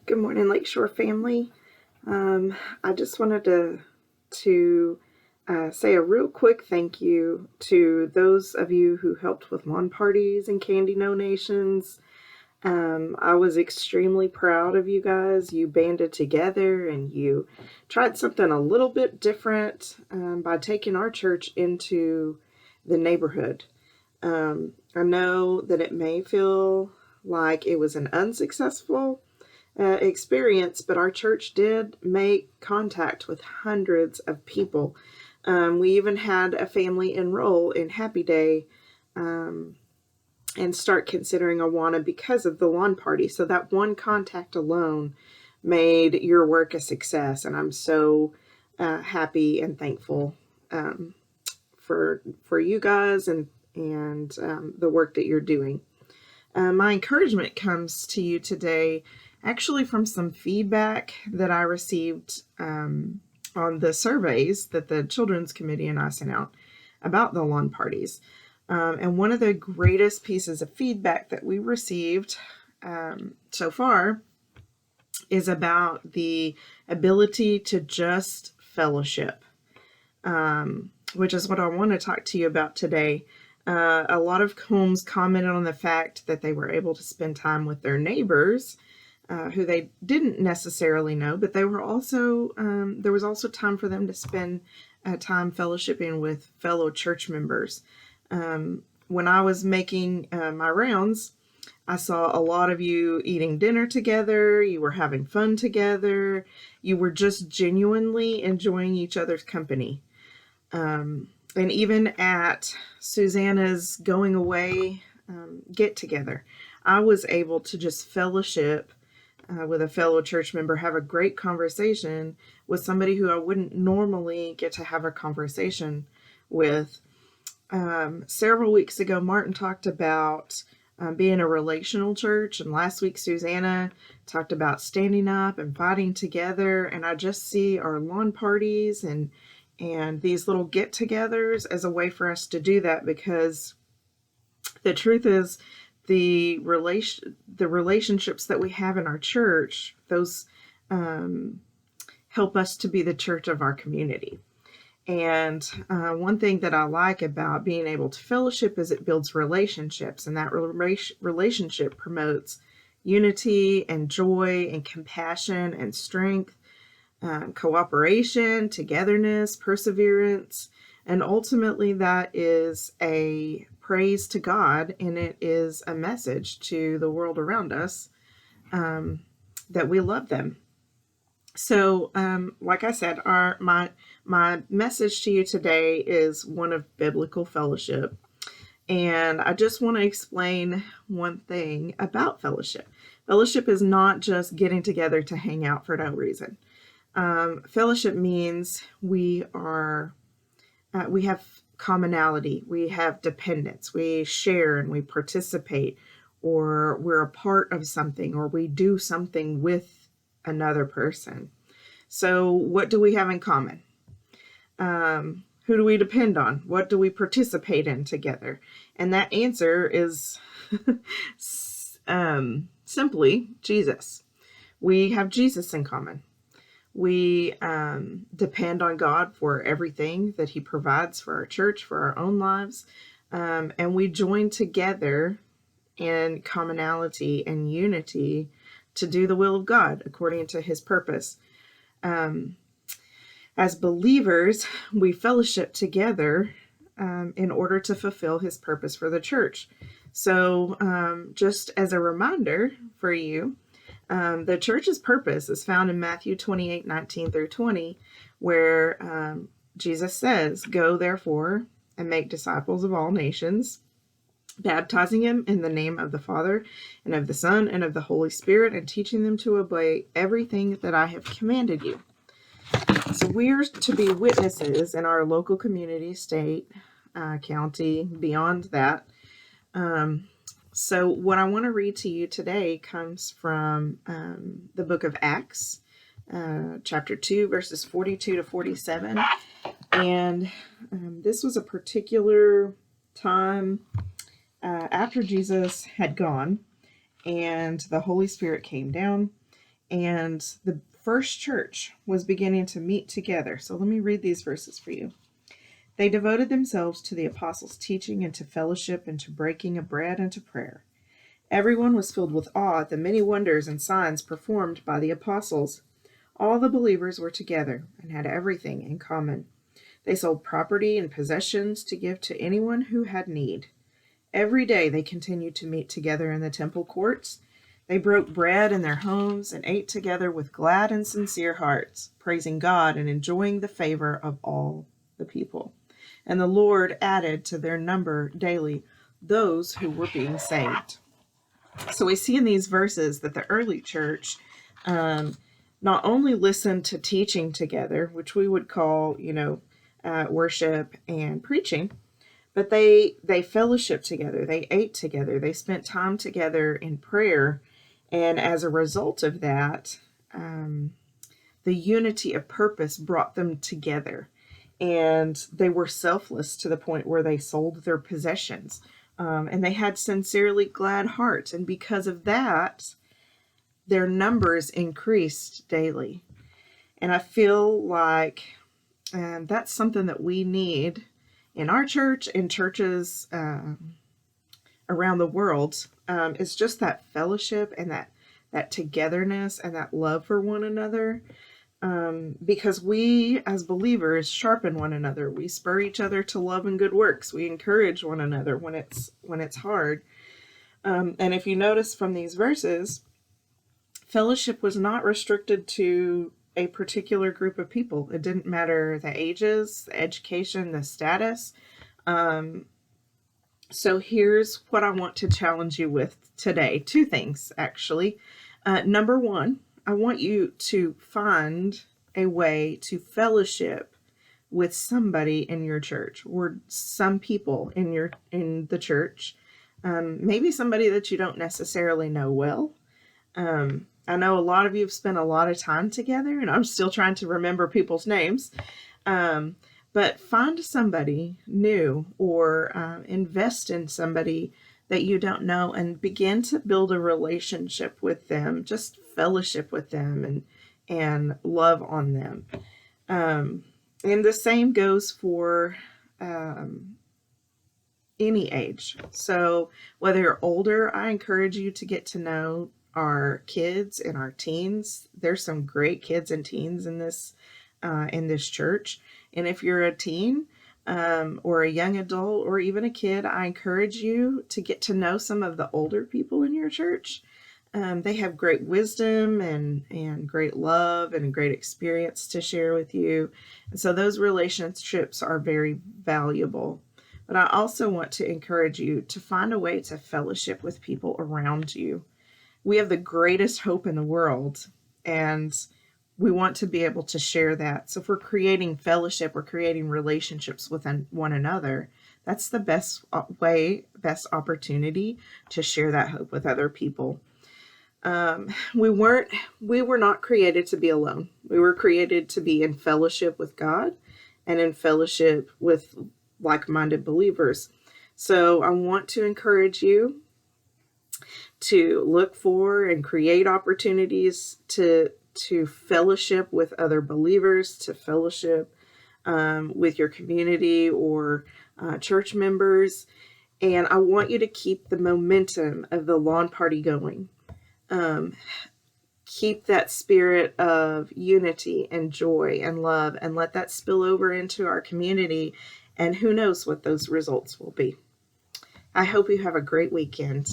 Good morning, Lakeshore family. I just wanted to say a real quick thank you to those of you who helped with lawn parties and candy donations. I was extremely proud of you guys. You banded together and you tried something a little bit different by taking our church into the neighborhood. I know that it may feel like it was an unsuccessful experience, but our church did make contact with hundreds of people. We even had a family enroll in Happy Day and start considering Awana because of the lawn party. So that one contact alone made your work a success, and I'm so happy and thankful for you guys and the work that you're doing. My encouragement comes to you today actually from some feedback that I received on the surveys that the Children's Committee and I sent out about the lawn parties. And one of the greatest pieces of feedback that we received so far is about the ability to just fellowship, which is what I want to talk to you about today. A lot of homes commented on the fact that they were able to spend time with their neighbors who they didn't necessarily know, but they were also there was also time for them to spend time fellowshipping with fellow church members. When I was making my rounds, I saw a lot of you eating dinner together. You were having fun together. You were just genuinely enjoying each other's company. And even at Susanna's going away get together, I was able to just fellowship with a fellow church member, have a great conversation with somebody who I wouldn't normally get to have a conversation with. Several weeks ago, Martin talked about being a relational church, and last week Susanna talked about standing up and fighting together. And I just see our lawn parties and these little get-togethers as a way for us to do that, because the truth is the relationships that we have in our church, those help us to be the church of our community. And one thing that I like about being able to fellowship is it builds relationships, and that relationship promotes unity and joy and compassion and strength, cooperation, togetherness, perseverance, and ultimately that is a praise to God, and it is a message to the world around us that we love them. So, like I said, my message to you today is one of biblical fellowship, and I just want to explain one thing about fellowship. Fellowship is not just getting together to hang out for no reason. Fellowship means we have commonality, we have dependence, we share and we participate, or we're a part of something, or we do something with another person. So what do we have in common? Who do we depend on? What do we participate in together? And that answer is simply Jesus. We have Jesus in common. We depend on God for everything that he provides for our church, for our own lives. And we join together in commonality and unity to do the will of God according to his purpose. As believers, we fellowship together in order to fulfill his purpose for the church. So just as a reminder for you, the church's purpose is found in Matthew 28:19 through 20, where Jesus says, "Go therefore and make disciples of all nations, baptizing them in the name of the Father and of the Son and of the Holy Spirit, and teaching them to obey everything that I have commanded you." So we're to be witnesses in our local community, state, county, beyond that. So what I want to read to you today comes from the book of Acts, chapter 2, verses 42 to 47. And this was a particular time after Jesus had gone and the Holy Spirit came down. And the first church was beginning to meet together. So let me read these verses for you. They devoted themselves to the apostles' teaching and to fellowship and to breaking of bread and to prayer. Everyone was filled with awe at the many wonders and signs performed by the apostles. All the believers were together and had everything in common. They sold property and possessions to give to anyone who had need. Every day they continued to meet together in the temple courts. They broke bread in their homes and ate together with glad and sincere hearts, praising God and enjoying the favor of all the people. And the Lord added to their number daily those who were being saved. So we see in these verses that the early church not only listened to teaching together, which we would call, worship and preaching, but they fellowshiped together, they ate together, they spent time together in prayer, and as a result of that, the unity of purpose brought them together, and they were selfless to the point where they sold their possessions, and they had sincerely glad hearts, and because of that, their numbers increased daily. And I feel like that's something that we need in our church, in churches around the world. It's just that fellowship and that togetherness and that love for one another. Because we as believers sharpen one another. We spur each other to love and good works. We encourage one another when it's hard. And if you notice from these verses, fellowship was not restricted to a particular group of people. It didn't matter the ages, the education, the status. So here's what I want to challenge you with today. Two things, actually. Number one, I want you to find a way to fellowship with somebody in your church or some people in the church. Maybe somebody that you don't necessarily know well. I know a lot of you have spent a lot of time together, and I'm still trying to remember people's names. But find somebody new or invest in somebody that you don't know and begin to build a relationship with them. Just fellowship with them and love on them. And the same goes for any age. So whether you're older, I encourage you to get to know our kids and our teens. There's some great kids and teens in this church. And if you're a teen or a young adult or even a kid, I encourage you to get to know some of the older people in your church. They have great wisdom and great love and great experience to share with you. And so those relationships are very valuable. But I also want to encourage you to find a way to fellowship with people around you. We have the greatest hope in the world, and we want to be able to share that. So if we're creating fellowship, we're creating relationships with one another, that's the best way, best opportunity to share that hope with other people. We were not created to be alone. We were created to be in fellowship with God and in fellowship with like-minded believers. So I want to encourage you to look for and create opportunities to fellowship with other believers, to fellowship with your community or church members. And I want you to keep the momentum of the lawn party going. Keep that spirit of unity and joy and love, and let that spill over into our community. And who knows what those results will be. I hope you have a great weekend.